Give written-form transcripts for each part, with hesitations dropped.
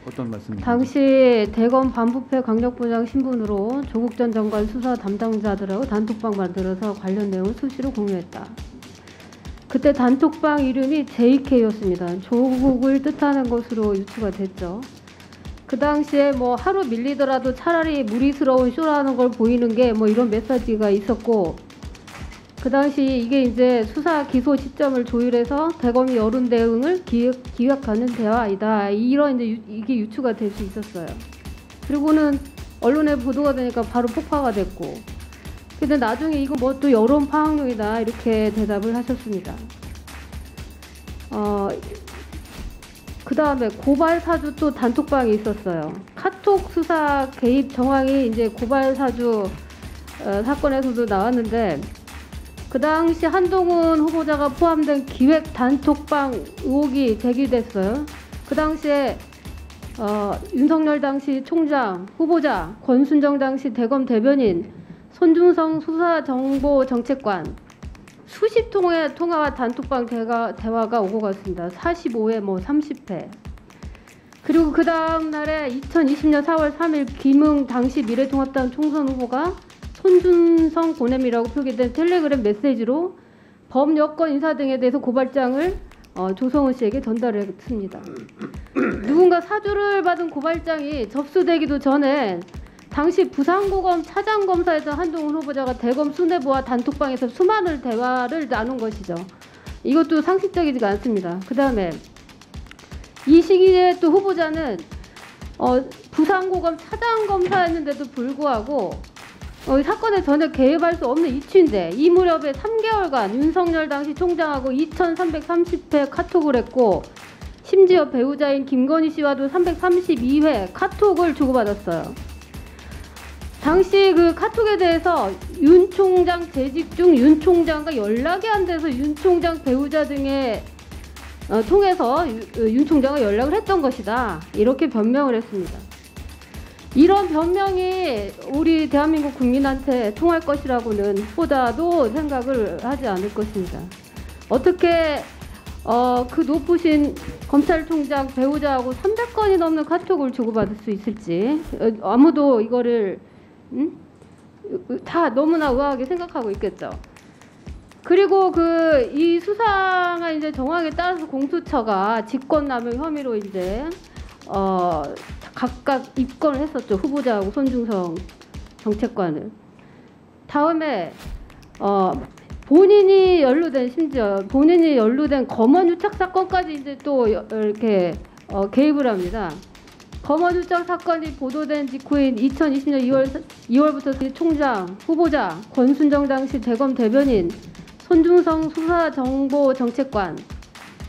어떤 말씀이신지. 당시 대검 반부패 강력부장 신분으로 조국 전 장관 수사 담당자들하고 단톡방 만들어서 관련 내용을 수시로 공유했다. 그때 단톡방 이름이 JK였습니다. 조국을 뜻하는 것으로 유추가 됐죠. 그 당시에 뭐 하루 밀리더라도 차라리 무리스러운 쇼라는 걸 보이는 게 뭐 이런 메시지가 있었고, 그 당시 이게 이제 수사 기소 시점을 조율해서 대검이 여론 대응을 기획하는 대화이다. 이런 이제 이게 유추가 될 수 있었어요. 그리고는 언론에 보도가 되니까 바로 폭파가 됐고, 근데 나중에 이거 뭐 또 여론 파악용이다 이렇게 대답을 하셨습니다. 그 다음에 고발 사주 또 단톡방이 있었어요. 카톡 수사 개입 정황이 이제 고발 사주 사건에서도 나왔는데, 그 당시 한동훈 후보자가 포함된 기획 단톡방 의혹이 제기됐어요. 그 당시에 윤석열 당시 총장, 후보자, 권순정 당시 대검 대변인, 손중성 수사정보정책관 수십 통의 통화와 단톡방 대화가 오고 갔습니다. 45회, 뭐 30회. 그리고 그 다음 날에 2020년 4월 3일 김웅 당시 미래통합당 총선 후보가 손준성 보냄이라고 표기된 텔레그램 메시지로 범 여권 인사 등에 대해서 고발장을 조성은 씨에게 전달했습니다. 누군가 사주를 받은 고발장이 접수되기도 전에 당시 부산고검 차장검사에서 한동훈 후보자가 대검 수뇌부와 단톡방에서 수많은 대화를 나눈 것이죠. 이것도 상식적이지가 않습니다. 그 다음에 이 시기에 또 후보자는 부산고검 차장검사였는데도 불구하고 사건에 전혀 개입할 수 없는 이치인데 이 무렵에 3개월간 윤석열 당시 총장하고 2330회 카톡을 했고, 심지어 배우자인 김건희 씨와도 332회 카톡을 주고받았어요. 당시 그 카톡에 대해서 윤 총장 재직 중 윤 총장과 연락이 안 돼서 윤 총장 배우자 등에 통해서 윤 총장과 연락을 했던 것이다. 이렇게 변명을 했습니다. 이런 변명이 우리 대한민국 국민한테 통할 것이라고는 보다도 생각을 하지 않을 것입니다. 어떻게 그 높으신 검찰총장 배우자하고 300건이 넘는 카톡을 주고받을 수 있을지 아무도 이거를 다 너무나 의아하게 생각하고 있겠죠. 그리고 이 수사가 이제 정황에 따라서 공수처가 직권남용 혐의로 이제 각각 입건을 했었죠. 후보자하고 손중성 정책관을. 다음에 심지어 본인이 연루된 검언 유착 사건까지 이제 또 이렇게 개입을 합니다. 검언 유착 사건이 보도된 직후인 2020년 2월부터 총장, 후보자, 권순정 당시 대검 대변인, 손중성 수사정보정책관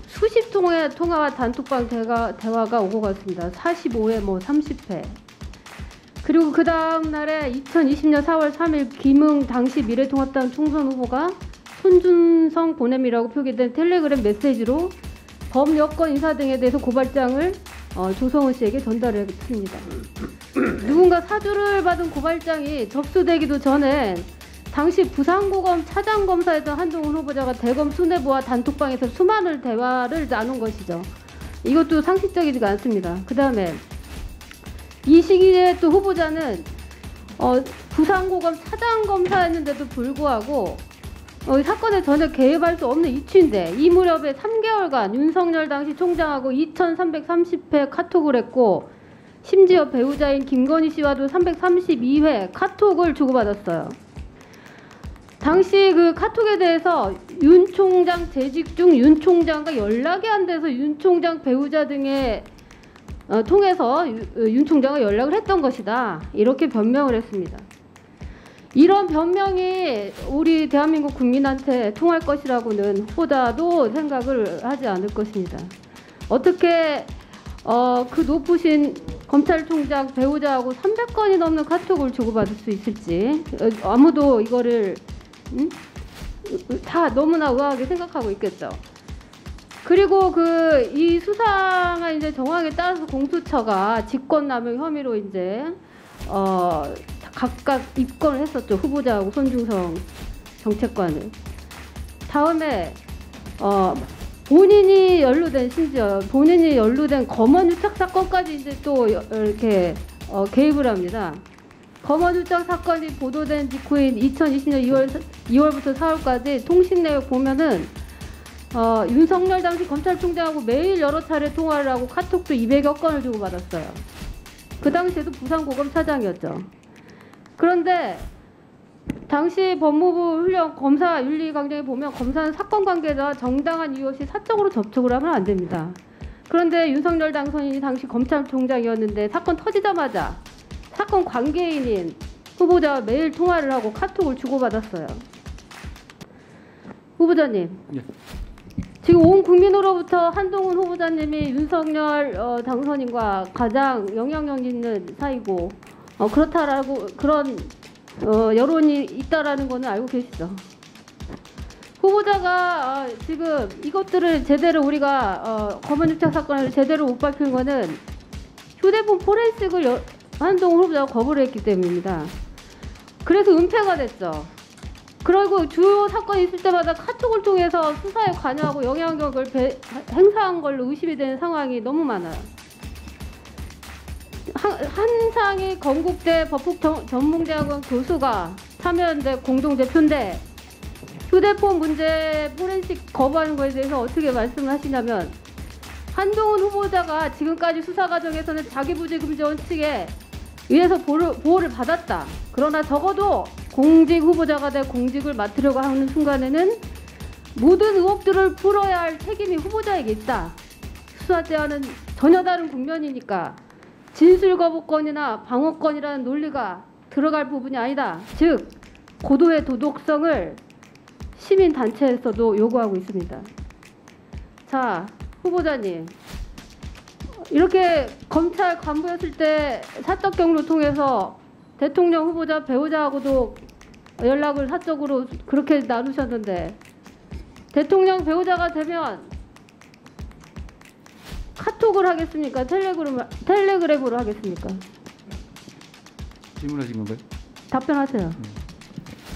수십 통의 통화와 단톡방 대화가 오고 갔습니다. 45회, 뭐 30회. 그리고 그 다음 날에 2020년 4월 3일 김웅 당시 미래통합당 총선 후보가 손준성 보냄이라고 표기된 텔레그램 메시지로 범 여권 인사 등에 대해서 고발장을 조성은 씨에게 전달했습니다. 누군가 사주를 받은 고발장이 접수되기도 전에 당시 부산고검 차장검사에서 한동훈 후보자가 대검 수뇌부와 단톡방에서 수많은 대화를 나눈 것이죠. 이것도 상식적이지가 않습니다. 그 다음에 이 시기에 또 후보자는 부산고검 차장검사였는데도 불구하고 사건에 전혀 개입할 수 없는 이치인데 이 무렵에 3개월간 윤석열 당시 총장하고 2330회 카톡을 했고, 심지어 배우자인 김건희 씨와도 332회 카톡을 주고받았어요. 당시 그 카톡에 대해서 윤 총장 재직 중 윤 총장과 연락이 안 돼서 윤 총장 배우자 등에 통해서 윤 총장과 연락을 했던 것이다. 이렇게 변명을 했습니다. 이런 변명이 우리 대한민국 국민한테 통할 것이라고는 보다도 생각을 하지 않을 것입니다. 어떻게 그 높으신 검찰총장 배우자하고 300건이 넘는 카톡을 주고받을 수 있을지 아무도 이거를 다 너무나 의아하게 생각하고 있겠죠. 그리고 이 수사가 이제 정황에 따라서 공수처가 직권남용 혐의로 이제 각각 입건을 했었죠. 후보자하고 손중성 정책관을. 다음에 본인이 연루된, 심지어 본인이 연루된 검언유착 사건까지 이제 또 이렇게 개입을 합니다. 검언유착 사건이 보도된 직후인 2020년 2월부터 4월까지 통신 내역 보면은 윤석열 당시 검찰총장하고 매일 여러 차례 통화를 하고 카톡도 200여 건을 주고받았어요. 그 당시에도 부산고검 차장이었죠. 그런데 당시 법무부 훈련 검사 윤리 강령에 보면 검사는 사건 관계자 정당한 이유 없이 사적으로 접촉을 하면 안 됩니다. 그런데 윤석열 당선인이 당시 검찰총장이었는데 사건 터지자마자 사건 관계인인 후보자와 매일 통화를 하고 카톡을 주고받았어요. 후보자님, 예. 지금 온 국민으로부터 한동훈 후보자님이 윤석열 당선인과 가장 영향력 있는 사이고 그렇다라고 그런 여론이 있다라는 거는 알고 계시죠? 후보자가 지금 이것들을 제대로 우리가 검언유착 사건을 제대로 못 밝힌 거는 휴대폰 포렌식을 한동훈 후보자가 거부를 했기 때문입니다. 그래서 은폐가 됐죠. 그리고 주요 사건이 있을 때마다 카톡을 통해서 수사에 관여하고 영향력을 행사한 걸로 의심이 되는 상황이 너무 많아요. 한상희 건국대 법학전문대학원 교수가 참여연대 공동대표인데 휴대폰 문제 포렌식 거부하는 것에 대해서 어떻게 말씀을 하시냐면, 한동훈 후보자가 지금까지 수사 과정에서는 자기부지금지 원칙에 의해서 보호를 받았다. 그러나 적어도 공직 후보자가 돼 공직을 맡으려고 하는 순간에는 모든 의혹들을 풀어야 할 책임이 후보자에게 있다. 수사 때와는 전혀 다른 국면이니까 진술 거부권이나 방어권이라는 논리가 들어갈 부분이 아니다. 즉 고도의 도덕성을 시민단체에서도 요구하고 있습니다. 자, 후보자님, 이렇게 검찰 간부였을 때 사적 경로 통해서 대통령 후보자 배우자하고도 연락을 사적으로 그렇게 나누셨는데 대통령 배우자가 되면 카톡을 하겠습니까? 텔레그램으로 하겠습니까? 질문하신 건가요? 답변하세요.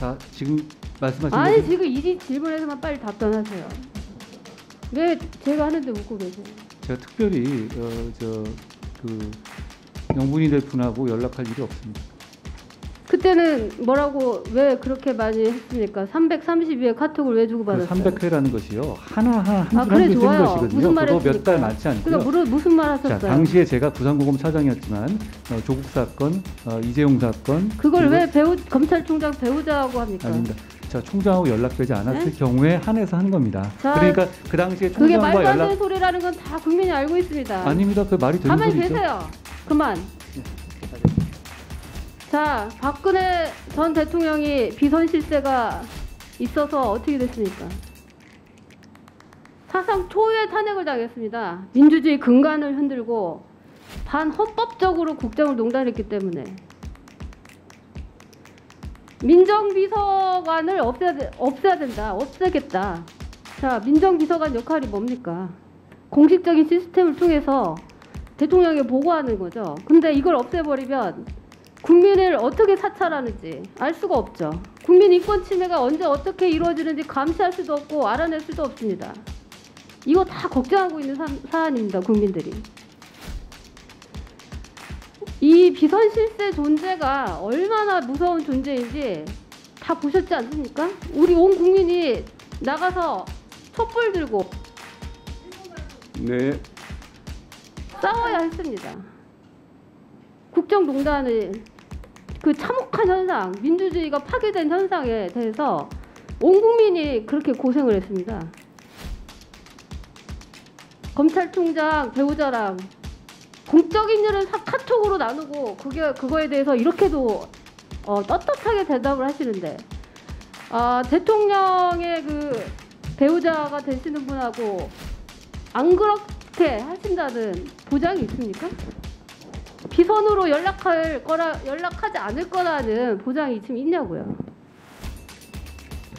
자, 지금 말씀하신 아니 것은 지금 이 질문에서만 빨리 답변하세요. 왜 제가 하는데 웃고 계세요? 제가 특별히 영분이 될 분하고 연락할 일이 없습니다. 그때는 뭐라고 왜 그렇게 많이 했습니까? 332회 카톡을 왜 주고받았어요? 300회라는 것이요. 하나하나 한 그래, 줄 쓰는 좋아요. 것이거든요. 무슨 말 그거 몇 했습니까? 달 많지 않고요. 그러니까 무슨 말 하셨어요? 자, 당시에 제가 부산고검 차장이었지만 조국 사건, 이재용 사건, 그걸 왜 검찰총장 배우자하고 합니까? 아닙니다. 자, 총장하고 연락되지 않았을 네? 경우에 한해서 한 겁니다. 자, 그러니까 그 당시에 그게 총장과 말도 안 되는 연락 소리라는 건 다 국민이 알고 있습니다. 아닙니다. 그 말이 되는 가만히 소리죠. 계세요. 그만. 자, 박근혜 전 대통령이 비선 실세가 있어서 어떻게 됐습니까? 사상 초유의 탄핵을 당했습니다. 민주주의 근간을 흔들고 반헌법적으로 국정을 농단했기 때문에 민정비서관을 없애야 된다. 없애겠다. 자, 민정비서관 역할이 뭡니까? 공식적인 시스템을 통해서 대통령에게 보고하는 거죠. 근데 이걸 없애버리면 국민을 어떻게 사찰하는지 알 수가 없죠. 국민 인권 침해가 언제 어떻게 이루어지는지 감시할 수도 없고 알아낼 수도 없습니다. 이거 다 걱정하고 있는 사안입니다. 국민들이. 이 비선실세 존재가 얼마나 무서운 존재인지 다 보셨지 않습니까? 우리 온 국민이 나가서 촛불 들고 네. 싸워야 했습니다. 국정농단의 그 참혹한 현상, 민주주의가 파괴된 현상에 대해서 온 국민이 그렇게 고생을 했습니다. 검찰총장 배우자랑 공적인 일은 카톡으로 나누고 그거에 대해서 이렇게도 떳떳하게 대답을 하시는데 대통령의 그 배우자가 되시는 분하고 안 그렇게 하신다는 보장이 있습니까? 비선으로 연락하지 않을 거라는 보장이 지금 있냐고요.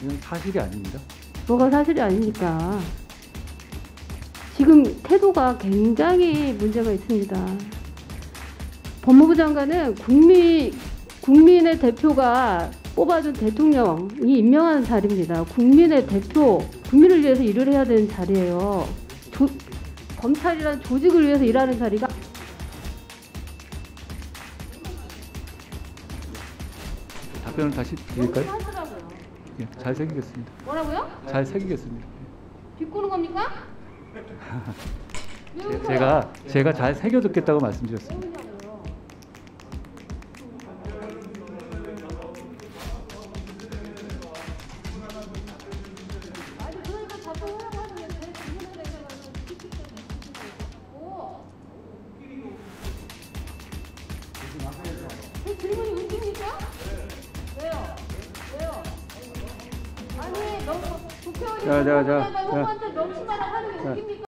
이건 사실이 아닙니다. 뭐가 사실이 아닙니까? 지금 태도가 굉장히 문제가 있습니다. 법무부 장관은 국민의 대표가 뽑아준 대통령이 임명하는 자리입니다. 국민의 대표, 국민을 위해서 일을 해야 되는 자리예요. 검찰이라는 조직을 위해서 일하는 자리가. 답변을 다시 드릴까요? 하더라고요. 예, 잘 새기겠습니다. 뭐라고요? 잘 새기겠습니다. 비꼬는 겁니까? 왜 웃어요? 제가 잘 새겨듣겠다고 말씀드렸습니다. 왜 웃냐고요? 아니 그러니까 자꾸 하라고 하는 게 제 질문에 대해서 제 질문이 웃깁니까? 왜요? 왜요? 아니 너무 국회의원이 자, 후보한테 명칭만을 하는 게 웃깁니까?